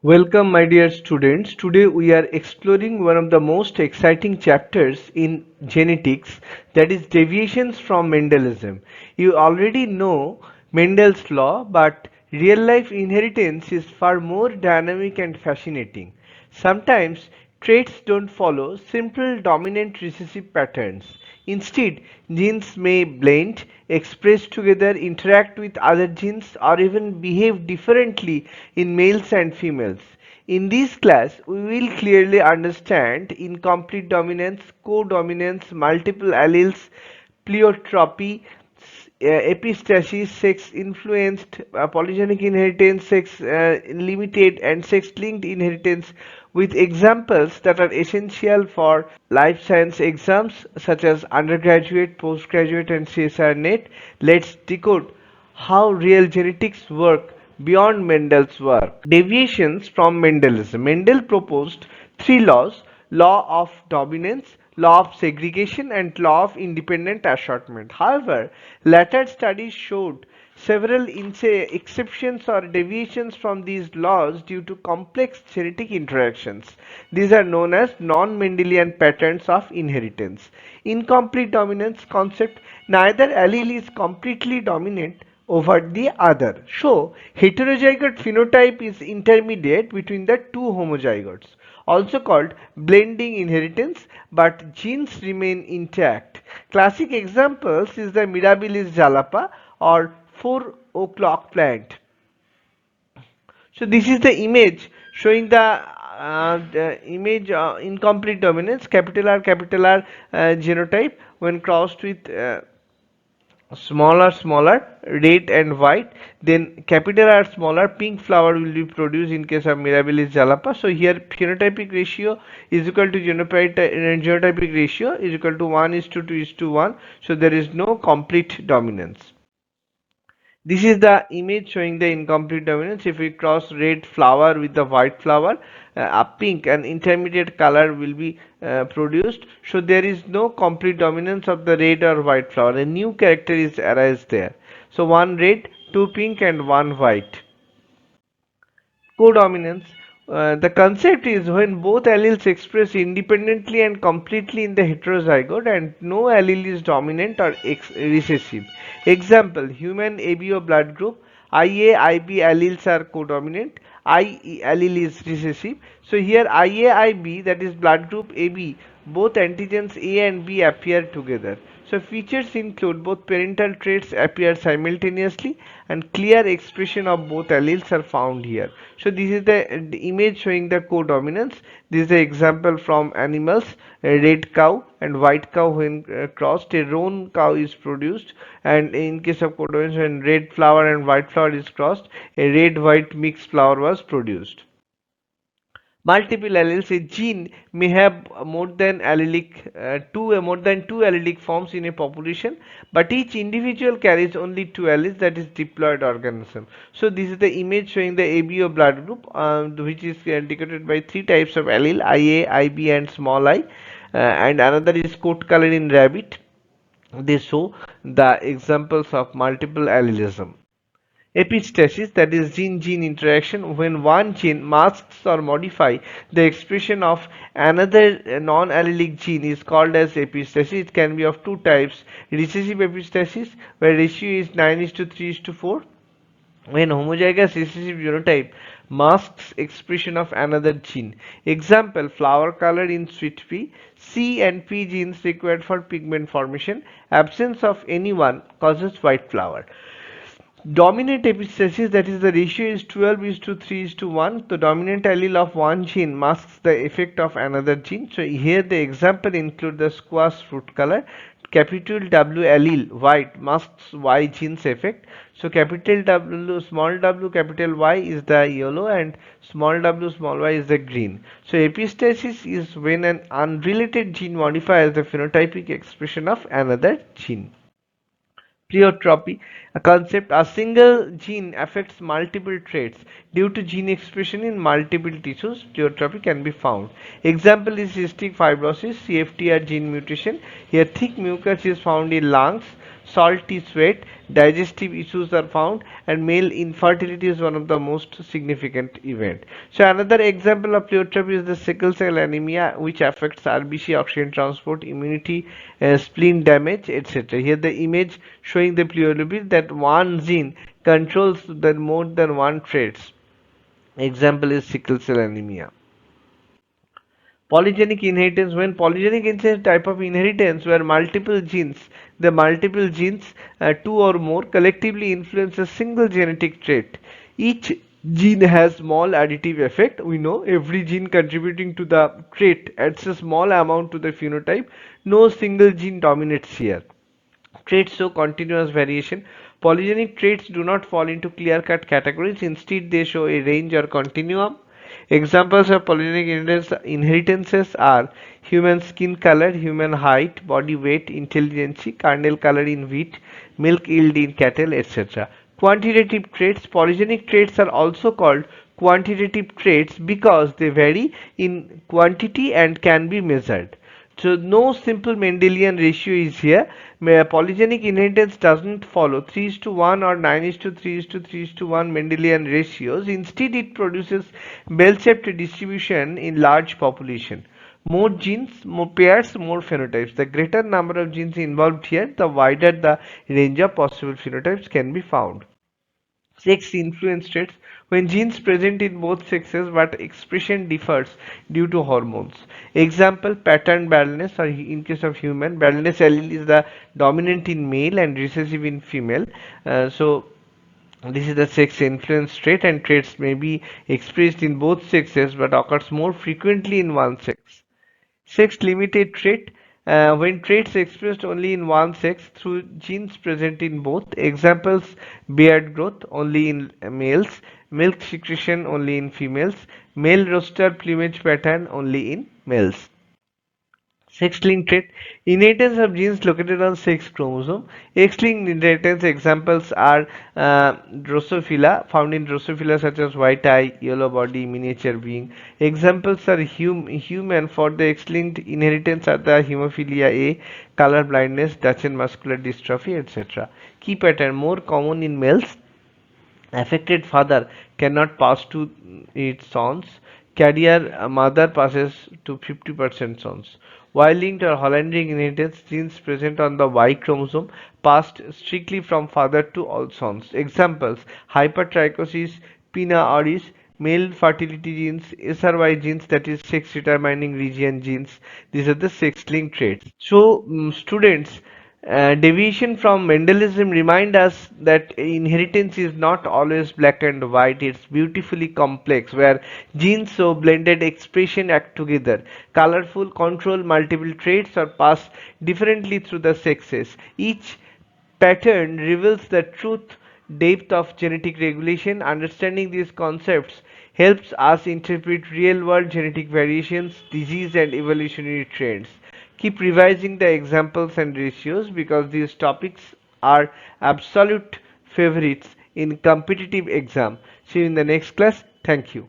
Welcome, my dear students. Today we are exploring one of the most exciting chapters in genetics, that is deviations from Mendelism. You already know Mendel's law, but real life inheritance is far more dynamic and fascinating. Sometimes traits don't follow simple dominant recessive patterns. Instead, genes may blend, express together, interact with other genes, or even behave differently in males and females. In this class, we will clearly understand incomplete dominance, codominance, multiple alleles, Pleiotropy, epistasis, sex-influenced, polygenic inheritance, sex-limited, and sex-linked inheritance with examples that are essential for life science exams such as undergraduate, postgraduate, and CSIR-NET. Let's decode how real genetics work beyond Mendel's work. Deviations from Mendelism. Mendel proposed three laws: law of dominance, law of segregation, and law of independent assortment. However, later studies showed several exceptions or deviations from these laws due to complex genetic interactions. These are known as non-Mendelian patterns of inheritance. Incomplete dominance concept: neither allele is completely dominant over the other. So, heterozygote phenotype is intermediate between the two homozygotes, also called blending inheritance, but genes remain intact. Classic examples is the Mirabilis jalapa or 4 o'clock plant. So this is the image showing the image incomplete dominance, capital R genotype when crossed with smaller red and white, then capital R smaller pink flower will be produced in case of Mirabilis jalapa. So here phenotypic ratio is equal to genotypic ratio is equal to 1:2:1. So there is no complete dominance. This is the image showing the incomplete dominance. If we cross red flower with the white flower, a pink and intermediate color will be produced. So there is no complete dominance of the red or white flower. A new character is arise there. So one red, two pink, and one white. Codominance. The concept is when both alleles express independently and completely in the heterozygote and no allele is dominant or recessive. Example: human ABO blood group, IA, IB alleles are codominant, I allele is recessive. So here IA, IB, that is blood group AB, both antigens A and B appear together. So features include both parental traits appear simultaneously and clear expression of both alleles are found here. So this is the image showing the codominance. This is the example from animals. A red cow and white cow when crossed, a roan cow is produced, and in case of codominance, when red flower and white flower is crossed, a red white mixed flower was produced. Multiple alleles: a gene may have more than two allelic forms in a population, but each individual carries only two alleles, that is diploid organism. So this is the image showing the ABO blood group, which is indicated by three types of allele: IA, IB, and small I. And another is coat color in rabbit. They show the examples of multiple allelism. Epistasis, that is gene-gene interaction, when one gene masks or modify the expression of another non-allelic gene, is called as epistasis. It can be of two types: recessive epistasis, where ratio is 9:3:4, when homozygous recessive genotype masks expression of another gene. Example: flower color in sweet pea. C and P genes required for pigment formation. Absence of any one causes white flower. Dominant epistasis, that is the ratio is 12:3:1. The dominant allele of one gene masks the effect of another gene. So here the example include the squash fruit color. Capital W allele white masks Y gene's effect. So capital W small w capital Y is the yellow and small w small y is the green. So epistasis is when an unrelated gene modifies the phenotypic expression of another gene. Pleiotropy, a concept: a single gene affects multiple traits. Due to gene expression in multiple tissues, pleiotropy can be found. Example is cystic fibrosis, CFTR gene mutation. Here thick mucus is found in lungs. salty sweat, digestive issues are found, and male infertility is one of the most significant event. So another example of pleiotropy is the sickle cell anemia, which affects RBC oxygen transport, immunity, spleen damage, etc. Here the image showing the pleiotropy that one gene controls the more than one traits. Example is sickle cell anemia. Polygenic inheritance. When polygenic is a type of inheritance where multiple genes, two or more, collectively influence a single genetic trait. Each gene has small additive effect. We know every gene contributing to the trait adds a small amount to the phenotype. No single gene dominates here. Traits show continuous variation. Polygenic traits do not fall into clear-cut categories. Instead, they show a range or continuum. Examples of polygenic inheritances are human skin color, human height, body weight, intelligence, kernel color in wheat, milk yield in cattle, etc. Quantitative traits. Polygenic traits are also called quantitative traits because they vary in quantity and can be measured. So no simple Mendelian ratio is here. Polygenic inheritance doesn't follow 3 is to 1 or 9 is to 3 is to 3 is to 1 Mendelian ratios. Instead, it produces bell-shaped distribution in large population. More genes, more pairs, more phenotypes. The greater number of genes involved here, the wider the range of possible phenotypes can be found. Sex influence traits. When genes present in both sexes but expression differs due to hormones. Example, pattern baldness, or in case of human, baldness allele is the dominant in male and recessive in female. So this is the sex influence trait, and traits may be expressed in both sexes but occurs more frequently in one sex. Sex limited trait. When traits expressed only in one sex through genes present in both. Examples, beard growth only in males, milk secretion only in females, male rooster plumage pattern only in males. Sex-linked trait. Inheritance of genes located on sex chromosome. X-linked inheritance examples are Drosophila, found in Drosophila such as white eye, yellow body, miniature being. Examples are human for the X-linked inheritance are the hemophilia A, color blindness, Duchenne muscular dystrophy, etc. Key pattern more common in males. Affected father cannot pass to its sons. Carrier mother passes to 50% sons. Y-linked or Hollandric inheritance genes present on the Y chromosome passed strictly from father to all sons. Examples: hypertrichosis, pina auris, male fertility genes, SRY genes, that is sex determining region genes. These are the sex-linked traits. So, students, deviation from Mendelism remind us that inheritance is not always black and white. It's beautifully complex, where genes show blended expression act together. Colorful control multiple traits or pass differently through the sexes. Each pattern reveals the truth depth of genetic regulation. Understanding these concepts helps us interpret real world genetic variations, disease, and evolutionary trends. Keep revising the examples and ratios because these topics are absolute favorites in competitive exam. See you in the next class. Thank you.